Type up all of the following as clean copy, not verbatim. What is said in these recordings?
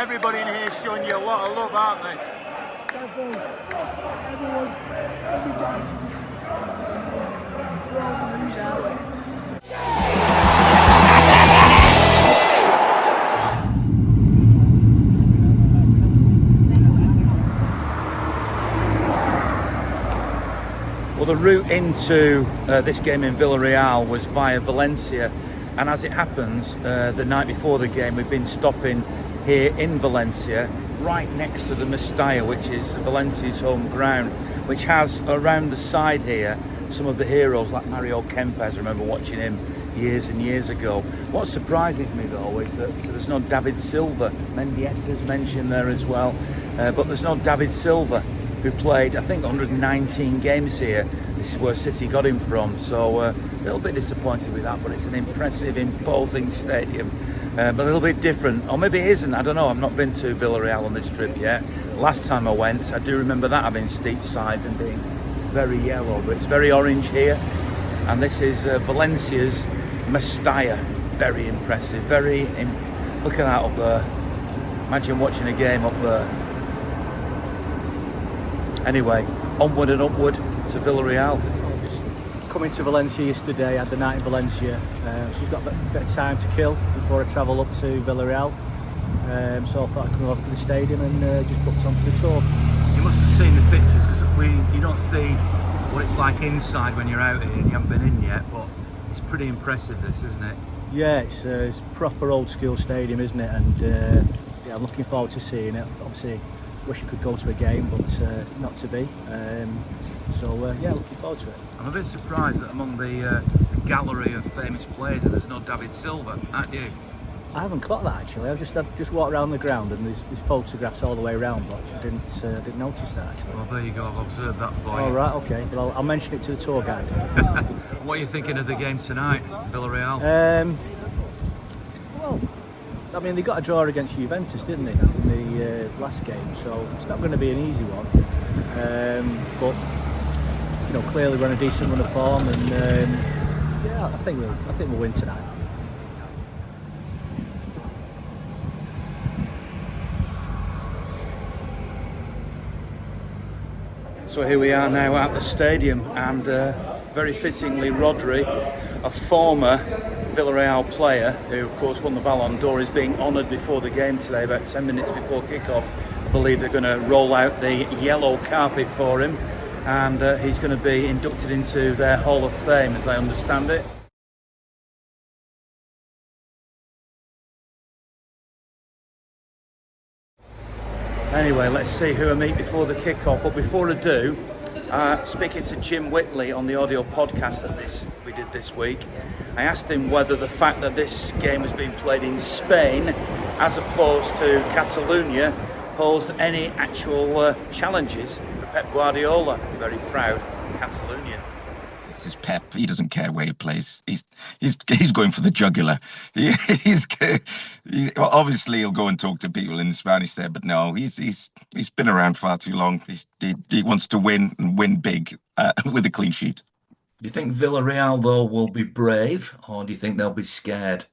everybody in here showing you a lot of love, aren't they? Definitely. Everyone, from my dad, we're all blues, aren't we? Well, the route into this game in Villareal was via Valencia, and as it happens, the night before the game we've been stopping here in Valencia, right next to the Matchday, which is Valencia's home ground, which has around the side here some of the heroes like Mario Kempes. I remember watching him years and years ago. What surprises me though is that there's no David Silva. Mendieta's mentioned there as well, but there's no David Silva, who played, I think, 119 games here. This is where City got him from, so a little bit disappointed with that, but it's an impressive, imposing stadium, but a little bit different, or maybe it isn't, I don't know. I've not been to Villareal on this trip yet. Last time I went, I do remember that having steep sides and being very yellow, but it's very orange here, and this is Valencia's Matchday. Very impressive, look at that up there. Imagine watching a game up there. Anyway, onward and upward to Villareal. Coming to Valencia yesterday, had the night in Valencia, so we've got a bit of time to kill before I travel up to Villareal. So I thought I'd come over to the stadium and just booked on for the tour. You must have seen the pictures, because you don't see what it's like inside when you're out here and you haven't been in yet, but it's pretty impressive, this, isn't it? Yeah, it's a proper old school stadium, isn't it? And yeah, I'm looking forward to seeing it. Obviously, wish I could go to a game, but not to be. So yeah, looking forward to it. I'm a bit surprised that among the gallery of famous players that there's no David Silva, aren't you? I haven't clocked that actually. I've just walked around the ground and there's photographs all the way around, but I didn't notice that actually. Well, there you go. I've observed that for you. All right, okay. Well, I'll mention it to the tour guide. What are you thinking of the game tonight, Villareal? Well, I mean, they got a draw against Juventus, didn't they, in the last game? So it's not going to be an easy one. But you know, clearly we're on a decent run of form, and yeah, I think we'll win tonight. So here we are now at the stadium, and very fittingly, Rodri, a former Villareal player who of course won the Ballon d'Or, is being honoured before the game today, about 10 minutes before kick-off. I believe they're going to roll out the yellow carpet for him, and he's going to be inducted into their Hall of Fame, as I understand it. Anyway, let's see who I meet before the kick-off. But before I do, speaking to Jim Whitley on the audio podcast that we did this week, I asked him whether the fact that this game has been played in Spain as opposed to Catalonia posed any actual challenges for Pep Guardiola, very proud Catalonian. This is Pep. He doesn't care where he plays. He's going for the jugular. Obviously he'll go and talk to people in Spanish there, but no, he's been around far too long. He wants to win and win big with a clean sheet. Do you think Villareal though will be brave, or do you think they'll be scared?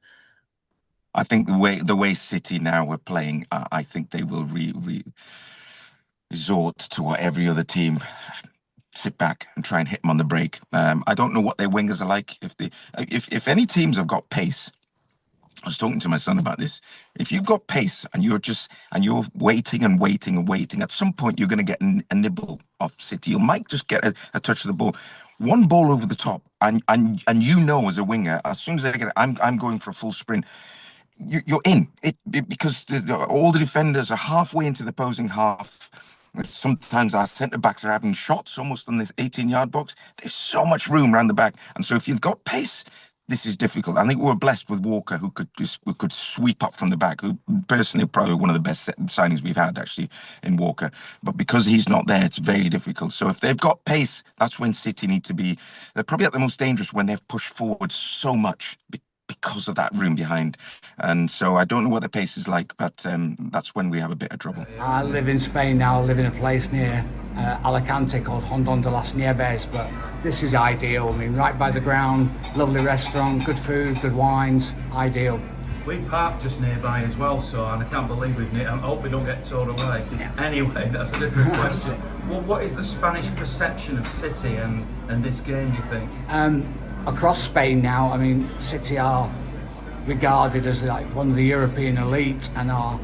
I think the way City now are playing, I think they will resort to what every other team. Sit back and try and hit them on the break. I don't know what their wingers are like. If any teams have got pace, I was talking to my son about this. If you've got pace and you're waiting and waiting and waiting, at some point you're going to get a nibble off City. You might just get a touch of the ball, one ball over the top, and you know as a winger, as soon as they get it, I'm going for a full sprint. You're in it because all the defenders are halfway into the opposing half. Sometimes our centre-backs are having shots almost on the 18-yard box. There's so much room around the back. And so if you've got pace, this is difficult. I think we were blessed with Walker, who could sweep up from the back, who personally probably one of the best signings we've had, actually, in Walker. But because he's not there, it's very difficult. So if they've got pace, that's when City need to be. They're probably at the most dangerous when they've pushed forward so much because of that room behind. And so I don't know what the pace is like, but that's when we have a bit of trouble. I live in Spain now. I live in a place near Alicante called Hondon de las Nieves, but this is ideal. I mean, right by the ground, lovely restaurant, good food, good wines, ideal. We parked just nearby as well, so, and I can't believe we've I hope we don't get towed away. Anyway, that's a different question. What is the Spanish perception of City and this game, you think? Across Spain now, I mean, City are regarded as like one of the European elite and are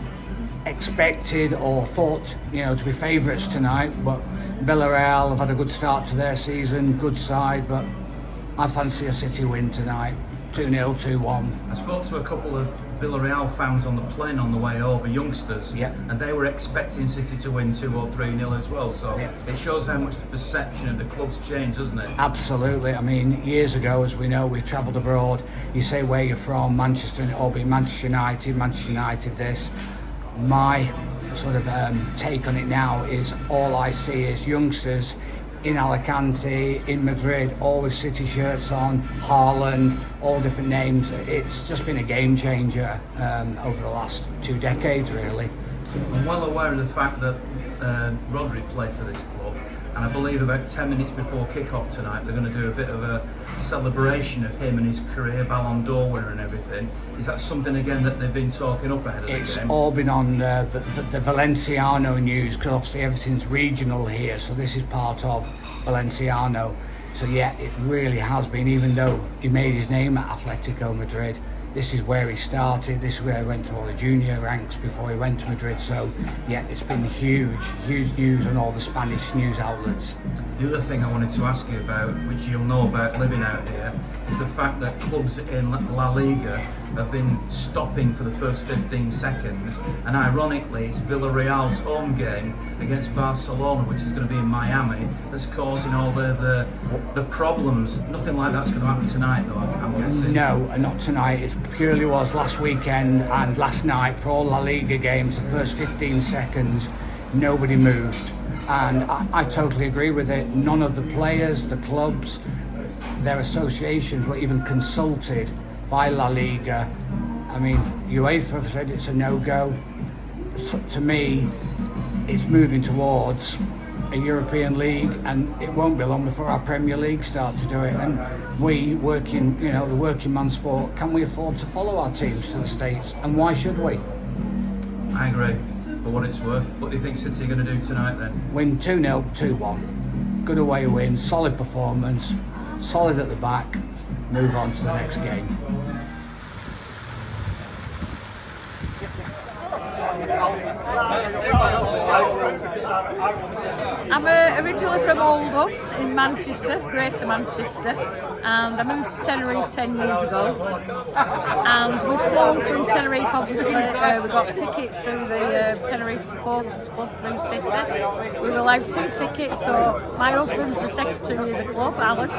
expected or thought, to be favourites tonight. But Villareal have had a good start to their season, good side, but I fancy a City win tonight. 2-0, 2-1. I spoke to a couple of Villareal fans on the plane on the way over, youngsters, and they were expecting City to win 2 or 3-0 as well. So it shows how much the perception of the club's changed, doesn't it? Absolutely. I mean, years ago, as we know, we travelled abroad. You say where you're from, Manchester, and it'll be Manchester United this. My sort of take on it now is all I see is youngsters in Alicante, in Madrid, all with City shirts on, Haaland, all different names. It's just been a game changer over the last 2 decades, really. I'm well aware of the fact that Rodri played for this club, and I believe about 10 minutes before kick-off tonight they're going to do a bit of a celebration of him and his career, Ballon d'Or winner and everything. Is that something again that they've been talking up ahead of the game? It's all been on the Valenciano news, because obviously everything's regional here, so this is part of Valenciano. So yeah, it really has been, even though he made his name at Atletico Madrid, this is where he started, this is where he went through all the junior ranks before he went to Madrid. So yeah, it's been huge news on all the Spanish news outlets. The other thing I wanted to ask you about, which you'll know about living out here, is the fact that clubs in La Liga have been stopping for the first 15 seconds, and ironically it's Villareal's home game against Barcelona, which is going to be in Miami, that's causing all the problems. Nothing like that's going to happen tonight though, I'm guessing. No, not tonight. It purely was last weekend and last night for all La Liga games. The first 15 seconds nobody moved, and I totally agree with it. None of the players, the clubs, their associations were even consulted by La Liga. I mean, UEFA have said it's a no-go. So, to me, it's moving towards a European league, and it won't be long before our Premier League start to do it. And we, working, the working man sport, can we afford to follow our teams to the States? And why should we? I agree, for what it's worth. What do you think City are going to do tonight then? Win 2-0, 2-1. Good away win, solid performance, solid at the back, move on to the next game. I'm originally from Oldham in Manchester, Greater Manchester, and I moved to Tenerife 10 years ago. And we've flown from Tenerife, obviously. We got tickets through the Tenerife Supporters Club through City. We were allowed 2 tickets, so my husband's the secretary of the club, Alan.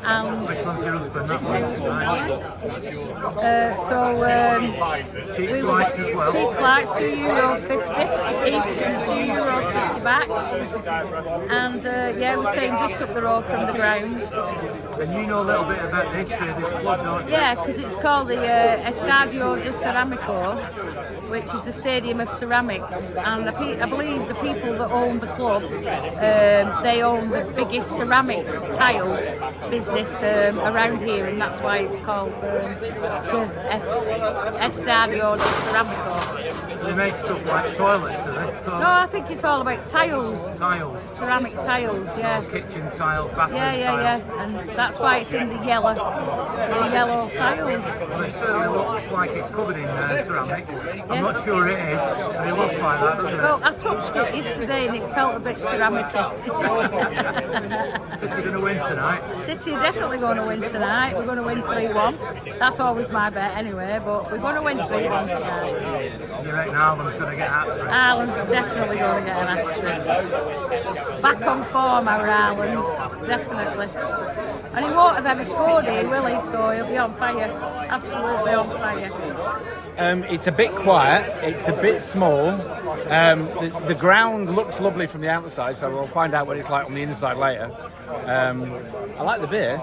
And which one's your husband? This is my husband, Alan. Cheap flights as well? Cheap flights, €2.50 each and €2.50 back. And we're staying just up the road from the ground. And you know a little bit about the history of this club, don't you? Yeah, because it's called the Estadio de Ceramico, which is the Stadium of Ceramics. And I believe the people that own the club, they own the biggest ceramic tile business around here, and that's why it's called the Estadio de Ceramico. So they make stuff like toilets, do they? No, I think it's all about tiles. Tiles? Ceramic tiles, yeah. So kitchen tiles, bathroom tiles. Yeah. And that's why it's in the yellow tiles. Well, it certainly looks like it's covered in ceramics. I'm not sure it is, but it looks like that, doesn't it? Well, I touched it yesterday and it felt a bit ceramic-y. City going to win tonight? City are definitely going to win tonight. We're going to win 3-1. That's always my bet anyway, but we're going to win 3-1 tonight. You reckon Haaland's going to get a hat-trick? Haaland's definitely going to get an hat-trick. Back on form, our Haaland, definitely. And he won't have ever scored here, will he? So he'll be on fire, absolutely on fire. It's a bit quiet, it's a bit small. The ground looks lovely from the outside, so we'll find out what it's like on the inside later. I like the beer.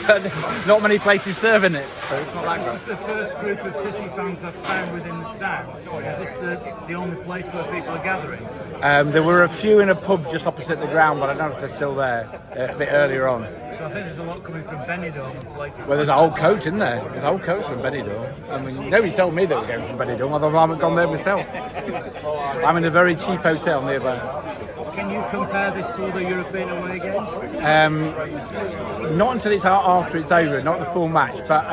not many places serving it, so it's not that This great. is the first group of City fans I've found within the town. Is this the only place where people are gathering? There were a few in a pub just opposite the ground, but I don't know if they're still there a bit earlier on. So I think there's a lot coming from Benidorm and places. Well, there's a like whole that. coach, isn't there? There's a whole coach from Benidorm. I mean, nobody told me they were going from Benidorm, although I haven't gone there myself. I'm in a very cheap hotel nearby. Can you compare this to other European away games? Not until it's after it's over, not the full match, but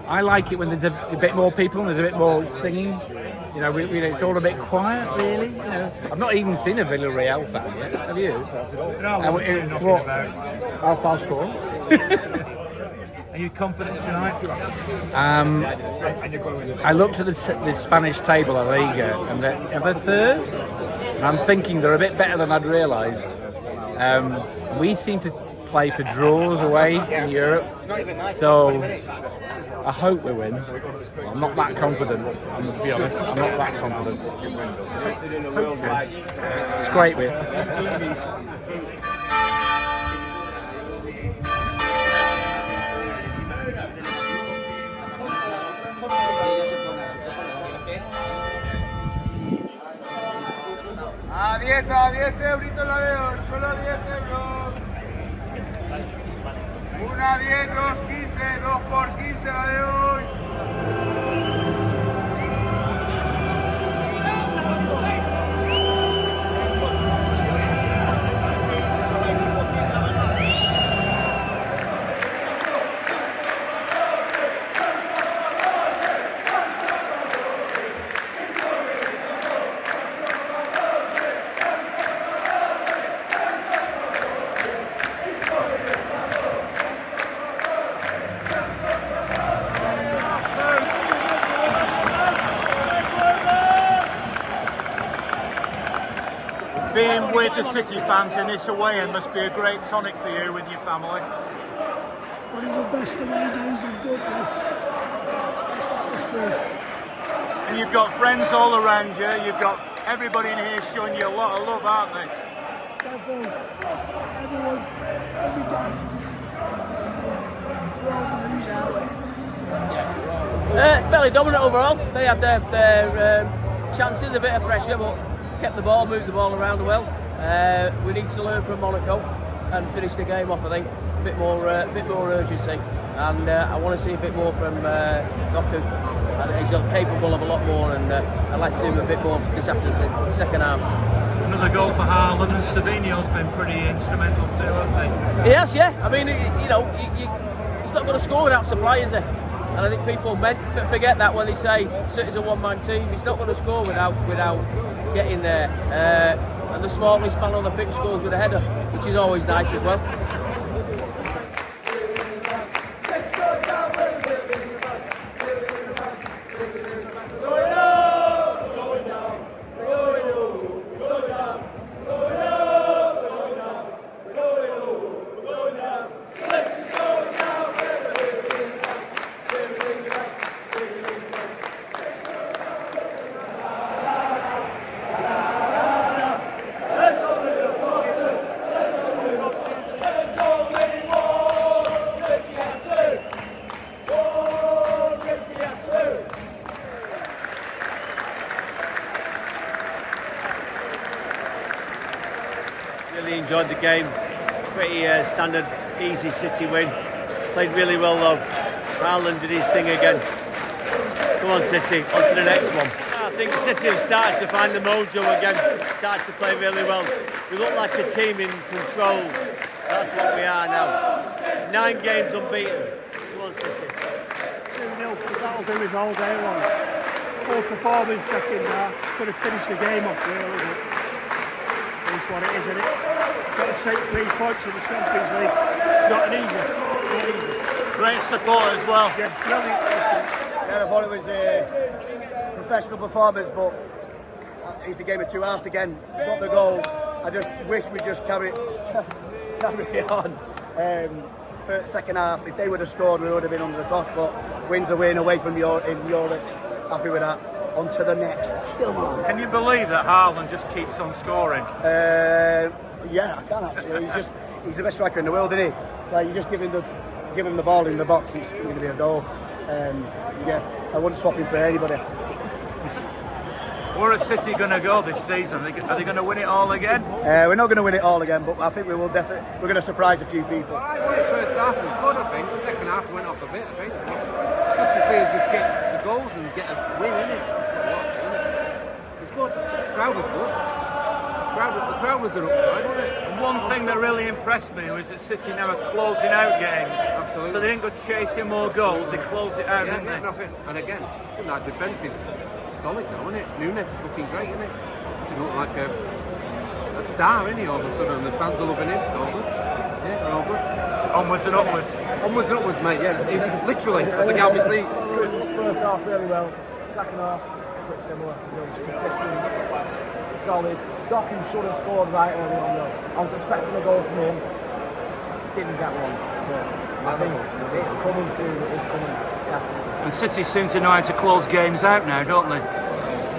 I like it when there's a bit more people and there's a bit more singing. You know, it's all a bit quiet, really. You know, I've not even seen a Villareal fan yet. Have you? No, I won't say nothing what? about it. 4:30. Are you confident tonight? I looked at the Spanish table at Liga, and they're third. And I'm thinking they're a bit better than I'd realised. We seem to play for draws away in Europe, so I hope we win. I'm not that confident, I'm going to be honest. I'm not that confident. It's great, with. A 10 euritos la de hoy, solo 10 euros. Una 10, 2, 15, 2 por 15 la de hoy. Being with the City fans in this away end must be a great tonic for you with your family. One of the best away days I've got this. It's like this place. And you've got friends all around you, you've got everybody in here showing you a lot of love, aren't they? Everyone from my dad. We're all blues, aren't we? Fairly dominant overall. They had their chances, a bit of pressure, but kept the ball, moved the ball around well. We need to learn from Monaco and finish the game off. I think a bit more urgency, and I want to see a bit more from Doku. He's capable of a lot more, and I'd like to see him a bit more this after the second half. Another goal for Haaland, and Savinho's been pretty instrumental too, hasn't he? He has, yeah. I mean, he's not going to score without supply, is he? And I think people forget that when they say City's a one-man team. He's not going to score without getting there. And the smartest man on the pitch scores with a header, which is always nice as well. Really enjoyed the game. Pretty standard, easy City win. Played really well though. Haaland did his thing again. Come on City, on to the next one. I think City have started to find the mojo again. Started to play really well. We look like a team in control. That's what we are now. 9 games unbeaten. Come on City. 2-0, that'll do us all day long. Poor performance second half. Could have finished the game off really, but it's what it is, isn't it? Got to take 3 points in the Champions League. Not an easy. Great support as well. Yeah, brilliant. Yeah, I thought it was a professional performance, but it's a game of 2 halves again. Got the goals. I just wish we'd just carry on. For the second half, if they would have scored, we would have been under the cosh. But wins a win away from Europe. Happy with that. On to the next. Come on. Can you believe that Haaland just keeps on scoring? Yeah, I can actually. He's the best striker in the world, isn't he? Like, you just give him the ball in the box, it's going to be a goal. Yeah, I wouldn't swap him for anybody. Where are City going to go this season? Are they going to win it all again? We're not going to win it all again, but I think we will definitely. We're going to surprise a few people. The first half was good, I think. The second half went off a bit, I think. It's good to see us just get the goals and get a win, innit? That's what it was, innit? It was good. The crowd was good. The crowd was an upside, wasn't it? And one thing that really impressed me was that City now are closing out games. Absolutely. So they didn't go chasing more goals, they closed it out, didn't they? Nothing. And again, our defence is solid now, isn't it? Nunes is looking great, isn't it? He's looking like a star, isn't he? All of a sudden, the fans are loving him. It's all good. Yeah, they're all good. Onwards and upwards. Onwards and upwards, mate. Yeah, literally. As a guy we see. First half really well. Second half pretty similar. Just consistent, solid. Docking should have scored right early on though. I was expecting a goal from him. Didn't get one. But I think it's coming soon. It is coming, definitely. And City seem to know how to close games out now, don't they?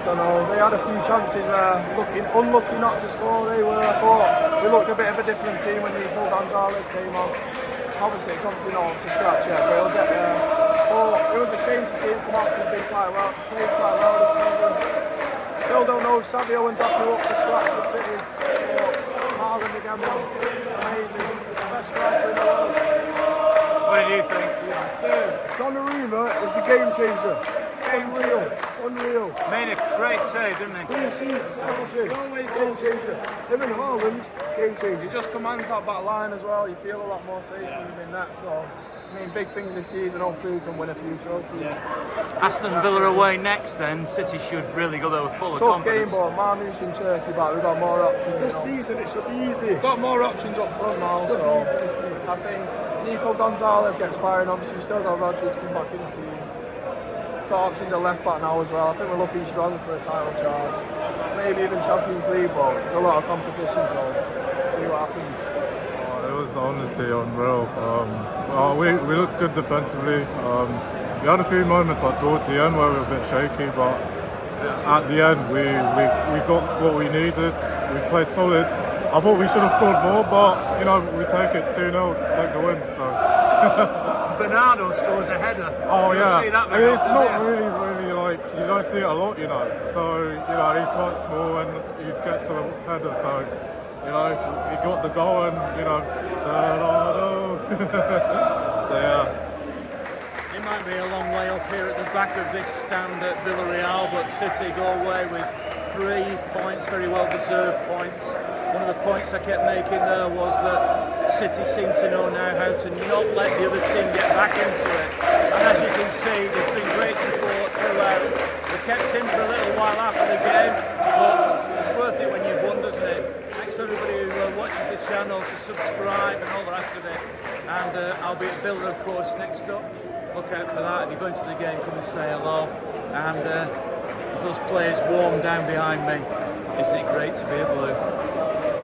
Don't know. They had a few chances. Unlucky not to score. They were. I thought we looked a bit of a different team when Nico Gonzalez came on. Obviously, it's obviously not up to scratch yet, but he'll get there. But it was a shame to see him come out and played quite well this season. Still don't know if Savio and Doku up to scratch for City. Haaland again, amazing. Best striker in the world. What do you think? Donnarumma is the game changer. Unreal. Made a great save, didn't he? Clean sheets, everything. Game changer. Him and Haaland, game changer. He just commands that back line as well. You feel a lot more safe with him in that. So, I mean, big things this season. Hopefully, we can win a few trophies. Aston Villa away next, then City should really go there with full of confidence. Tough game, but Marmoush in Turkey, but we've got more options. This season, it should be easy. We've got more options up front now, so I think Nico Gonzalez gets firing. Obviously, you still got Rodri to come back in the team. Got options at left back now as well. I think we're looking strong for a title charge. Maybe even Champions League, but there's a lot of competition, so see what happens. It was honestly unreal. We looked good defensively. We had a few moments like towards the end where we were a bit shaky, but at the end we got what we needed. We played solid. I thought we should have scored more, but you know, we take it 2-0, take the win. So. Bernardo scores a header. Oh yeah, see that very it's often, not really like, you don't see it a lot, you know. So you know, he starts small and he gets a header. So you know, he got the goal and you know, Bernardo. So yeah. It might be a long way up here at the back of this stand at Villareal, but City go away with 3 points, very well deserved points. One of the points I kept making there was that City seem to know now how to not let the other team get back into it. And as you can see, there's been great support throughout. We kept in for a little while after the game, but it's worth it when you've won, doesn't it? Thanks to everybody who watches the channel, to subscribe and all the rest of it. And I'll be at Villa, of course, next up. Look out for that. If you're going to the game, come and say hello. And as those players warm down behind me, isn't it great to be able